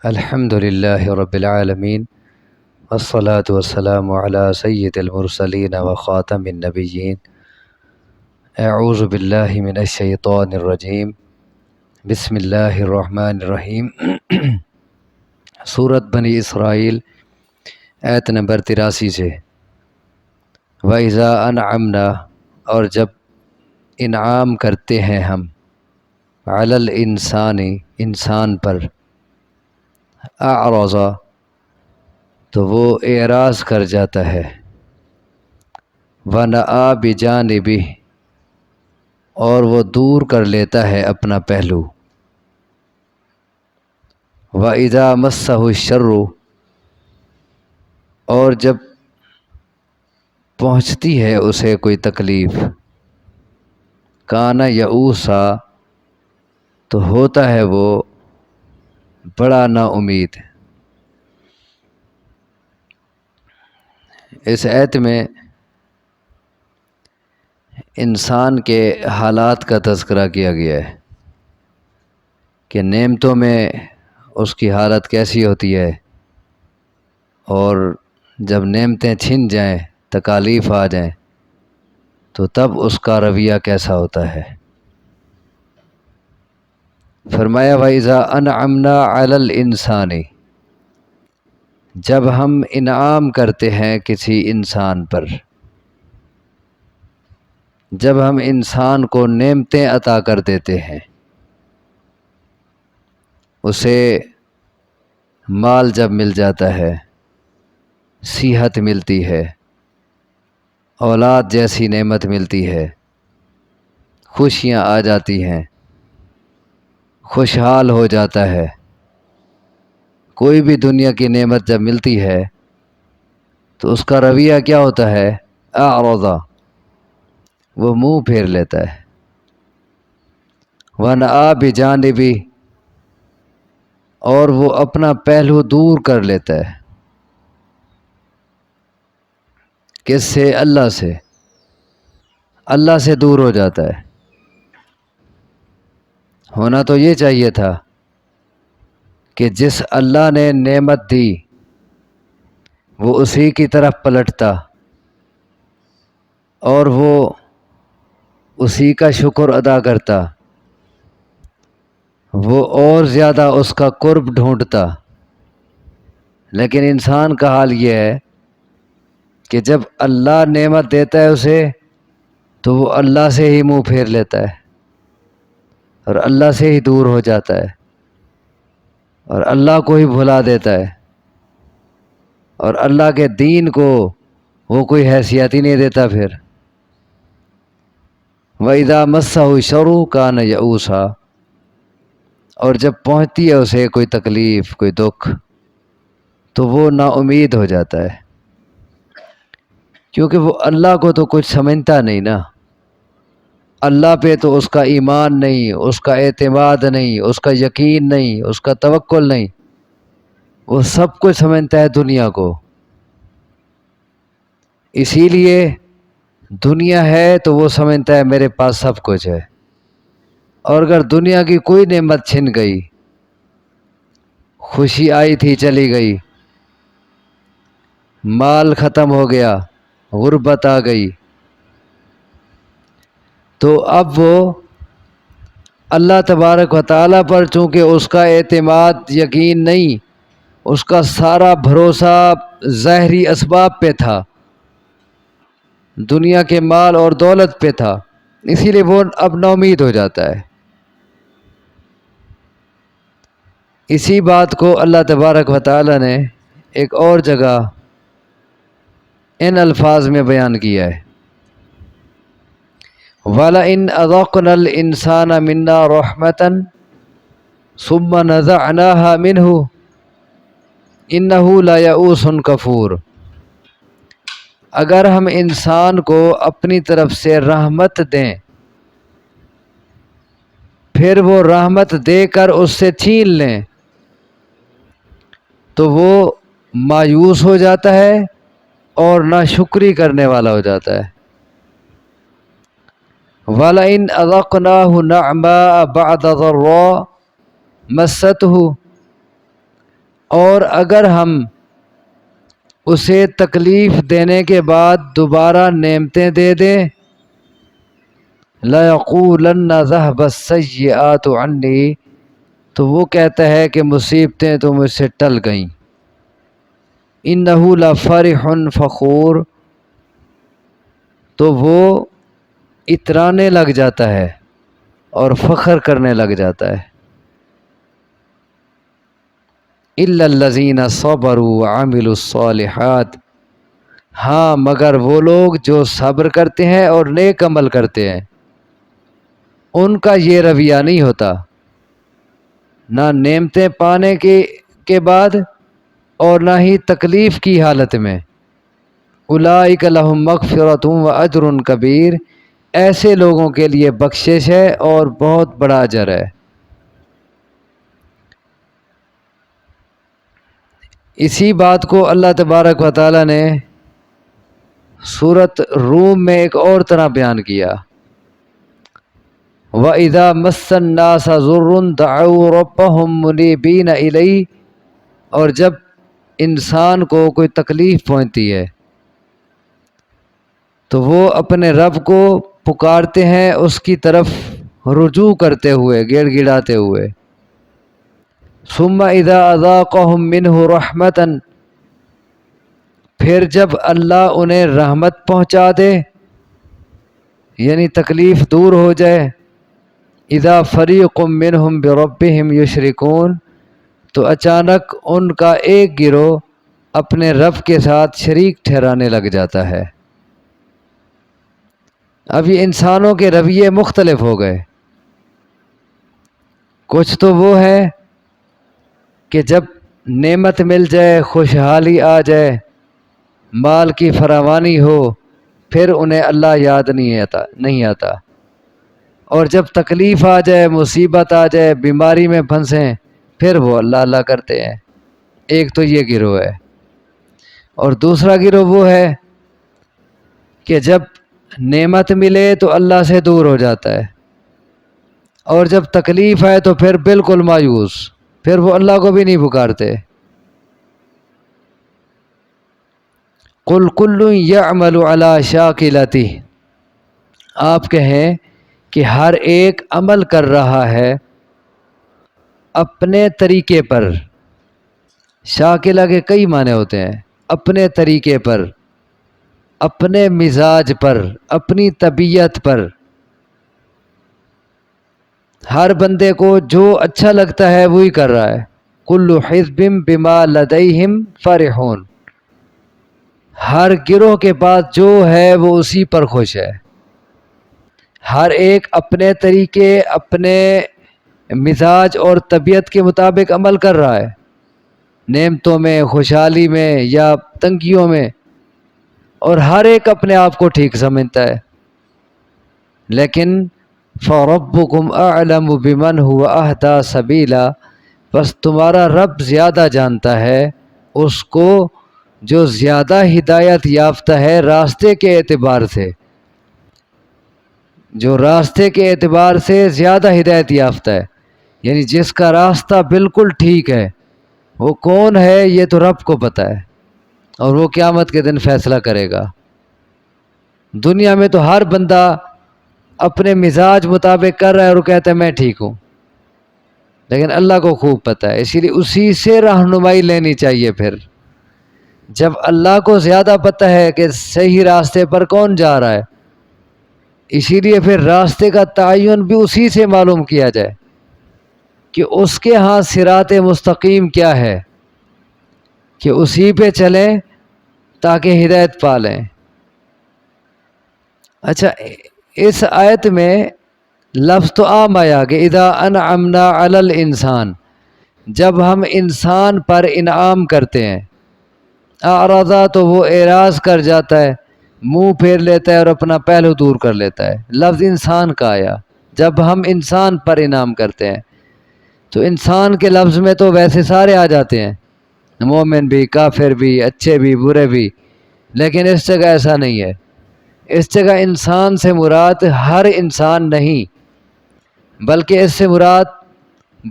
الحمد للہ رب العالمین والصلاة والسلام علی سید المرسلین وخاتم النبیین اعوذ باللہ من الشیطان الرجیم بسم اللہ الرحمن الرحیم سورۃ بنی اسرائیل آیت نمبر 83 سے وَإِذَا أَنْعَمْنَا اور جب انعام کرتے ہیں ہم علی الانسان انسان پر اعرض تو وہ اعراض کر جاتا ہے وَنَأَى بِجَانِبِهِ اور وہ دور کر لیتا ہے اپنا پہلو وَإِذَا مَسَّهُ الشَّرُّ اور جب پہنچتی ہے اسے کوئی تکلیف کانا یئوسا تو ہوتا ہے وہ بڑا نا امید۔ اس آیت میں انسان کے حالات کا تذکرہ کیا گیا ہے کہ نعمتوں میں اس کی حالت کیسی ہوتی ہے اور جب نعمتیں چھن جائیں، تکالیف آ جائیں تو تب اس کا رویہ کیسا ہوتا ہے۔ فرمایا وَإِذَا أَنْعَمْنَا عَلَى الْإِنسَانِ جب ہم انعام کرتے ہیں کسی انسان پر، جب ہم انسان کو نعمتیں عطا کر دیتے ہیں، اسے مال جب مل جاتا ہے، صحت ملتی ہے، اولاد جیسی نعمت ملتی ہے، خوشیاں آ جاتی ہیں، خوشحال ہو جاتا ہے، کوئی بھی دنیا کی نعمت جب ملتی ہے تو اس کا رویہ کیا ہوتا ہے؟ اعرض وہ منہ پھیر لیتا ہے وَنَأَى بِجَانِبِهِ اور وہ اپنا پہلو دور کر لیتا ہے۔ کس سے؟ اللہ سے، اللہ سے دور ہو جاتا ہے۔ ہونا تو یہ چاہیے تھا کہ جس اللہ نے نعمت دی وہ اسی کی طرف پلٹتا اور وہ اسی کا شکر ادا کرتا، وہ اور زیادہ اس کا قرب ڈھونڈتا۔ لیکن انسان کا حال یہ ہے کہ جب اللہ نعمت دیتا ہے اسے تو وہ اللہ سے ہی منہ پھیر لیتا ہے اور اللہ سے ہی دور ہو جاتا ہے اور اللہ کو ہی بھلا دیتا ہے اور اللہ کے دین کو وہ کوئی حیثیت ہی نہیں دیتا۔ پھر وَإِذَا مَسَّهُ الشَّرُّ كَانَ يَئُوسًا اور جب پہنچتی ہے اسے کوئی تکلیف، کوئی دکھ تو وہ نا امید ہو جاتا ہے، کیونکہ وہ اللہ کو تو کچھ سمجھتا نہیں نا، اللہ پہ تو اس کا ایمان نہیں، اس کا اعتماد نہیں، اس کا یقین نہیں، اس کا توکل نہیں، وہ سب کچھ سمجھتا ہے دنیا کو۔ اسی لیے دنیا ہے تو وہ سمجھتا ہے میرے پاس سب کچھ ہے، اور اگر دنیا کی کوئی نعمت چھن گئی، خوشی آئی تھی چلی گئی، مال ختم ہو گیا، غربت آ گئی، تو اب وہ اللہ تبارک و تعالیٰ پر چونکہ اس کا اعتماد یقین نہیں، اس کا سارا بھروسہ ظاہری اسباب پہ تھا، دنیا کے مال اور دولت پہ تھا، اسی لیے وہ اب نا امید ہو جاتا ہے۔ اسی بات کو اللہ تبارک و تعالیٰ نے ایک اور جگہ ان الفاظ میں بیان کیا ہے وَلَئِنْ أَذَقْنَا الْإِنسَانَ مِنَّا رَحْمَةً ثُمَّ نَزَعْنَاهَا مِنْهُ إِنَّهُ لَيَئُوسٌ كَفُورٌ اگر ہم انسان کو اپنی طرف سے رحمت دیں پھر وہ رحمت دے کر اس سے چھین لیں تو وہ مایوس ہو جاتا ہے اور ناشکری کرنے والا ہو جاتا ہے۔ وَلَئِنْ أَذَقْنَاهُ نَعْمَاءَ بَعْدَ ضَرَّاءٍ مَسَّتْهُ اور اگر ہم اسے تکلیف دینے کے بعد دوبارہ نعمتیں دے دیں، لَيَقُولَنَّ ذَهَبَ السَّيِّئَاتُ عَنِّي، تو وہ کہتا ہے کہ مصیبتیں تو مجھ سے ٹل گئیں۔ إِنَّهُ لَفَرِحٌ فَخُورٌ، تو وہ اترانے لگ جاتا ہے اور فخر کرنے لگ جاتا ہے۔ إِلَّا الَّذِينَ صَبَرُوا وَعَمِلُوا الصَّالِحَاتِ، ہاں مگر وہ لوگ جو صبر کرتے ہیں اور نیک عمل کرتے ہیں، ان کا یہ رویہ نہیں ہوتا، نہ نعمتیں پانے کے بعد اور نہ ہی تکلیف کی حالت میں۔ اولئک لہم مغفرۃ واجر کبیر، ایسے لوگوں کے لیے بخشش ہے اور بہت بڑا اجر ہے۔ اسی بات کو اللہ تبارک و تعالی نے سورۃ روم میں ایک اور طرح بیان کیا، وَإِذَا مَسَّ النَّاسَ ضُرٌّ دَعَوْا رَبَّهُم مُنِيبِينَ إِلَيْهِ، اور جب انسان کو کوئی تکلیف پہنچتی ہے تو وہ اپنے رب کو پکارتے ہیں، اس کی طرف رجوع کرتے ہوئے، گڑ گڑاتے ہوئے۔ ثم اذا اذاقهم منه رحمتا، پھر جب اللہ انہیں رحمت پہنچا دے، یعنی تکلیف دور ہو جائے، اذا فریق منهم بربهم یشرکون، تو اچانک ان کا ایک گروہ اپنے رب کے ساتھ شریک ٹھہرانے لگ جاتا ہے۔ اب یہ انسانوں کے رویے مختلف ہو گئے، کچھ تو وہ ہے کہ جب نعمت مل جائے، خوشحالی آ جائے، مال کی فراوانی ہو، پھر انہیں اللہ یاد نہیں آتا، اور جب تکلیف آ جائے، مصیبت آ جائے، بیماری میں پھنسیں، پھر وہ اللہ اللہ کرتے ہیں۔ ایک تو یہ گروہ ہے، اور دوسرا گروہ وہ ہے کہ جب نعمت ملے تو اللہ سے دور ہو جاتا ہے، اور جب تکلیف ہے تو پھر بالکل مایوس، پھر وہ اللہ کو بھی نہیں پکارتے۔ قُلْ كُلٌّ يَعْمَلُ عَلَى شَاكِلَتِهِ، آپ کہیں کہ ہر ایک عمل کر رہا ہے اپنے طریقے پر۔ شاکلہ کے کئی معنی ہوتے ہیں، اپنے طریقے پر، اپنے مزاج پر، اپنی طبیعت پر۔ ہر بندے کو جو اچھا لگتا ہے وہی کر رہا ہے۔ کل حزب بما لدیہم فرحون، ہر گروہ کے پاس جو ہے وہ اسی پر خوش ہے۔ ہر ایک اپنے طریقے، اپنے مزاج اور طبیعت کے مطابق عمل کر رہا ہے، نعمتوں میں، خوشحالی میں یا تنگیوں میں، اور ہر ایک اپنے آپ کو ٹھیک سمجھتا ہے۔ لیکن فَرَبُّكُمْ أَعْلَمُ بِمَنْ هُوَ أَهْدَىٰ سَبِيلًا، بس تمہارا رب زیادہ جانتا ہے اس کو جو زیادہ ہدایت یافتہ ہے راستے کے اعتبار سے، جو راستے کے اعتبار سے زیادہ ہدایت یافتہ ہے، یعنی جس کا راستہ بالکل ٹھیک ہے، وہ کون ہے یہ تو رب کو پتہ ہے، اور وہ قیامت کے دن فیصلہ کرے گا۔ دنیا میں تو ہر بندہ اپنے مزاج مطابق کر رہا ہے اور وہ کہتا ہے میں ٹھیک ہوں، لیکن اللہ کو خوب پتہ ہے، اسی لیے اسی سے رہنمائی لینی چاہیے۔ پھر جب اللہ کو زیادہ پتہ ہے کہ صحیح راستے پر کون جا رہا ہے، اسی لیے پھر راستے کا تعین بھی اسی سے معلوم کیا جائے کہ اس کے ہاں صراط مستقیم کیا ہے، کہ اسی پہ چلیں تاکہ ہدایت پا لیں۔ اچھا، اس آیت میں لفظ تو عام آیا کہ اذا انعمنا علی الانسان، جب ہم انسان پر انعام کرتے ہیں، اعرضا تو وہ اعراض کر جاتا ہے، منہ پھیر لیتا ہے اور اپنا پہلو دور کر لیتا ہے۔ لفظ انسان کا آیا، جب ہم انسان پر انعام کرتے ہیں، تو انسان کے لفظ میں تو ویسے سارے آ جاتے ہیں، مومن بھی، کافر بھی، اچھے بھی، برے بھی، لیکن اس جگہ ایسا نہیں ہے۔ اس جگہ انسان سے مراد ہر انسان نہیں، بلکہ اس سے مراد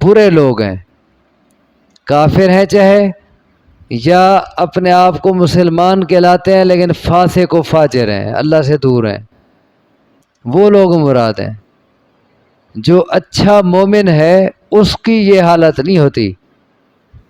برے لوگ ہیں، کافر ہیں چاہے یا اپنے آپ کو مسلمان کہلاتے ہیں لیکن فاسق و فاجر ہیں، اللہ سے دور ہیں، وہ لوگ مراد ہیں۔ جو اچھا مومن ہے اس کی یہ حالت نہیں ہوتی،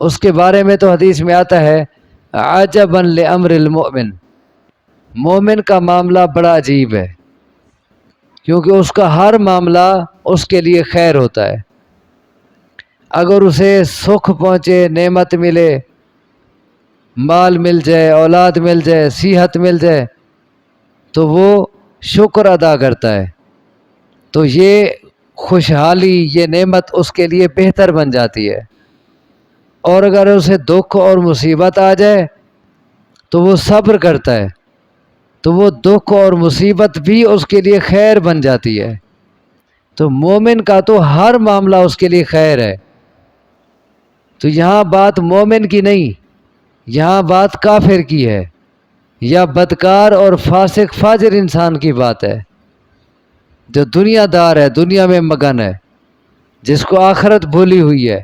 اس کے بارے میں تو حدیث میں آتا ہے عجبا لامر المؤمن، مومن کا معاملہ بڑا عجیب ہے، کیونکہ اس کا ہر معاملہ اس کے لیے خیر ہوتا ہے۔ اگر اسے سکھ پہنچے، نعمت ملے، مال مل جائے، اولاد مل جائے، صحت مل جائے، تو وہ شکر ادا کرتا ہے، تو یہ خوشحالی، یہ نعمت اس کے لیے بہتر بن جاتی ہے۔ اور اگر اسے دکھ اور مصیبت آ جائے تو وہ صبر کرتا ہے، تو وہ دکھ اور مصیبت بھی اس کے لیے خیر بن جاتی ہے۔ تو مومن کا تو ہر معاملہ اس کے لیے خیر ہے۔ تو یہاں بات مومن کی نہیں، یہاں بات کافر کی ہے، یا بدکار اور فاسق فاجر انسان کی بات ہے، جو دنیا دار ہے، دنیا میں مگن ہے، جس کو آخرت بھولی ہوئی ہے،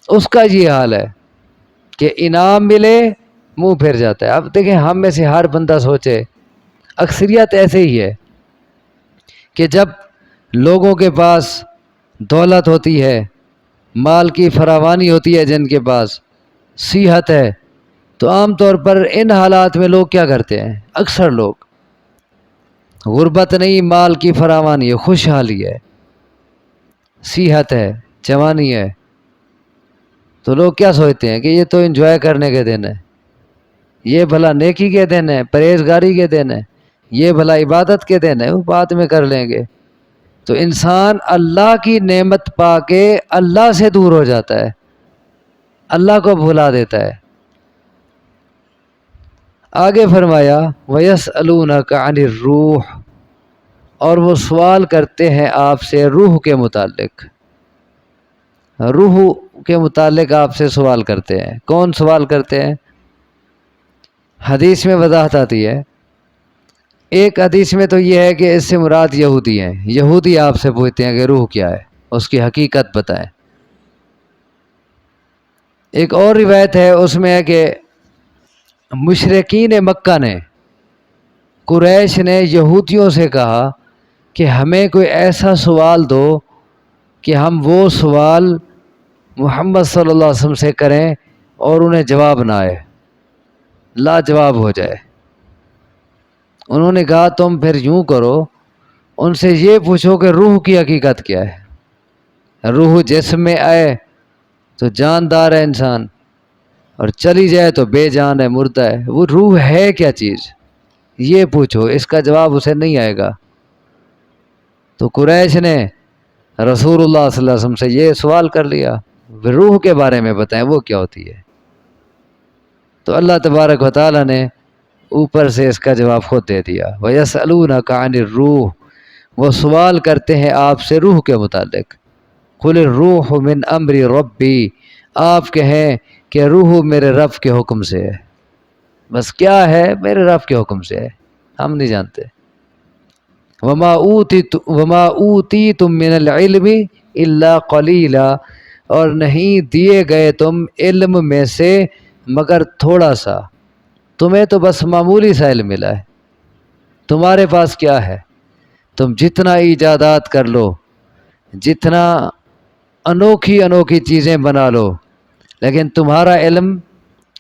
اس کا یہ حال ہے کہ انعام ملے منہ پھر جاتا ہے۔ اب دیکھیں ہم میں سے ہر بندہ سوچے، اکثریت ایسے ہی ہے کہ جب لوگوں کے پاس دولت ہوتی ہے، مال کی فراوانی ہوتی ہے، جن کے پاس صحت ہے، تو عام طور پر ان حالات میں لوگ کیا کرتے ہیں؟ اکثر لوگ غربت نہیں، مال کی فراوانی ہے، خوشحالی ہے، صحت ہے، جوانی ہے، تو لوگ کیا سوچتے ہیں کہ یہ تو انجوائے کرنے کے دن ہے، یہ بھلا نیکی کے دن ہے، پرہیزگاری کے دن ہے، یہ بھلا عبادت کے دن ہے، وہ بعد میں کر لیں گے۔ تو انسان اللہ کی نعمت پا کے اللہ سے دور ہو جاتا ہے، اللہ کو بھلا دیتا ہے۔ آگے فرمایا وَيَسْأَلُونَكَ عَنِ الرُّوحِ، اور وہ سوال کرتے ہیں آپ سے روح کے متعلق، روح کے متعلق آپ سے سوال کرتے ہیں۔ کون سوال کرتے ہیں؟ حدیث میں وضاحت آتی ہے۔ ایک حدیث میں تو یہ ہے کہ اس سے مراد یہودی ہیں، یہودی آپ سے پوچھتے ہیں کہ روح کیا ہے، اس کی حقیقت بتائیں۔ ایک اور روایت ہے، اس میں ہے کہ مشرکین مکہ نے، قریش نے یہودیوں سے کہا کہ ہمیں کوئی ایسا سوال دو کہ ہم وہ سوال محمد صلی اللہ علیہ وسلم سے کریں اور انہیں جواب نہ آئے، لاجواب ہو جائے۔ انہوں نے کہا تم پھر یوں کرو، ان سے یہ پوچھو کہ روح کی حقیقت کیا ہے۔ روح جسم میں آئے تو جاندار ہے انسان، اور چلی جائے تو بے جان ہے، مردہ ہے۔ وہ روح ہے کیا چیز، یہ پوچھو، اس کا جواب اسے نہیں آئے گا۔ تو قریش نے رسول اللہ صلی اللہ علیہ وسلم سے یہ سوال کر لیا، روح کے بارے میں بتائیں وہ کیا ہوتی ہے۔ تو اللہ تبارک و تعالیٰ نے اوپر سے اس کا جواب خود دے دیا، وَيَسْأَلُونَكَ عَنِ الرُّوحِ، وہ سوال کرتے ہیں آپ سے روح کے متعلق۔ قُلِ الرُّوحُ مِنْ أَمْرِ رَبِّي، آپ کہیں کہ روح میرے رب کے حکم سے ہے۔ بس کیا ہے؟ میرے رب کے حکم سے ہے، ہم نہیں جانتے۔ وَمَا أُوتِيتُم مِّنَ الْعِلْمِ إِلَّا قَلِيلًا، اور نہیں دیے گئے تم علم میں سے مگر تھوڑا سا، تمہیں تو بس معمولی سا علم ملا ہے۔ تمہارے پاس کیا ہے؟ تم جتنا ایجادات کر لو، جتنا انوکھی انوکھی چیزیں بنا لو، لیکن تمہارا علم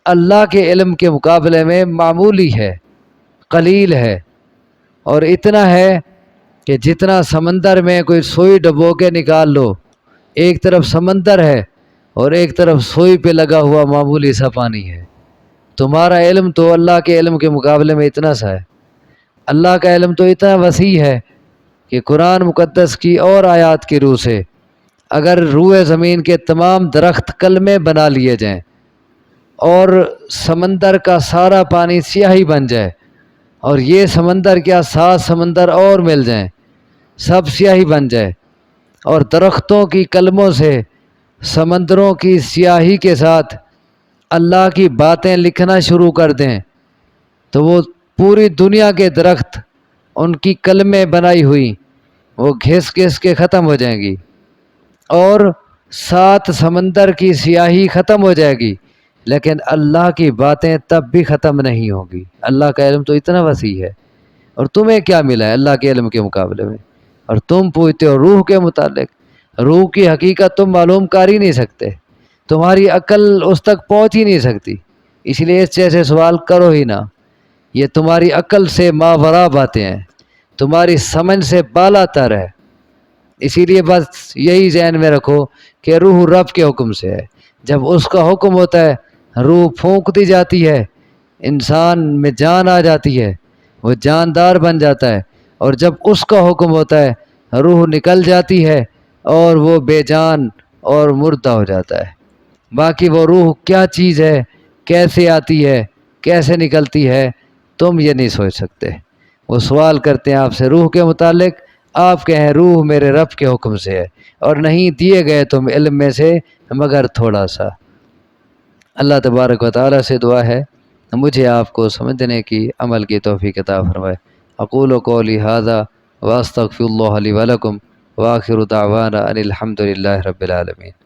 اللہ کے علم کے مقابلے میں معمولی ہے، قلیل ہے، اور اتنا ہے کہ جتنا سمندر میں کوئی سوئی ڈبو کے نکال لو، ایک طرف سمندر ہے اور ایک طرف سوئی پہ لگا ہوا معمولی سا پانی ہے۔ تمہارا علم تو اللہ کے علم کے مقابلے میں اتنا سا ہے۔ اللہ کا علم تو اتنا وسیع ہے کہ قرآن مقدس کی اور آیات کی روح سے اگر روئے زمین کے تمام درخت کلمے بنا لیے جائیں اور سمندر کا سارا پانی سیاہی بن جائے، اور یہ سمندر کیا 7 سمندر اور مل جائیں، سب سیاہی بن جائے، اور درختوں کی کلموں سے سمندروں کی سیاہی کے ساتھ اللہ کی باتیں لکھنا شروع کر دیں، تو وہ پوری دنیا کے درخت، ان کی کلمیں بنائی ہوئی، وہ گھس گھس کے ختم ہو جائیں گی، اور 7 سمندر کی سیاہی ختم ہو جائے گی، لیکن اللہ کی باتیں تب بھی ختم نہیں ہوگی۔ اللہ کا علم تو اتنا وسیع ہے، اور تمہیں کیا ملا ہے اللہ کے علم کے مقابلے میں؟ اور تم پوچھتے ہو روح کے متعلق، روح کی حقیقت تم معلوم کر ہی نہیں سکتے، تمہاری عقل اس تک پہنچ ہی نہیں سکتی، اس لیے اس جیسے سوال کرو ہی نہ۔ یہ تمہاری عقل سے ماورا باتیں ہیں، تمہاری سمجھ سے بالا تر ہے، اسی لیے بس یہی ذہن میں رکھو کہ روح رب کے حکم سے ہے۔ جب اس کا حکم ہوتا ہے روح پھونک دی جاتی ہے، انسان میں جان آ جاتی ہے، وہ جاندار بن جاتا ہے، اور جب اس کا حکم ہوتا ہے روح نکل جاتی ہے اور وہ بے جان اور مردہ ہو جاتا ہے۔ باقی وہ روح کیا چیز ہے، کیسے آتی ہے، کیسے نکلتی ہے، تم یہ نہیں سوچ سکتے۔ وہ سوال کرتے ہیں آپ سے روح کے متعلق، آپ کہیں روح میرے رب کے حکم سے ہے، اور نہیں دیے گئے تم علم میں سے مگر تھوڑا سا۔ اللہ تبارک و تعالیٰ سے دعا ہے مجھے آپ کو سمجھنے کی، عمل کی توفیق عطا فرمائے۔ اقول قولی ھذا واستغفر اللہ لی ولکم وآخر دعوانا ان الحمد للہ رب العالمین۔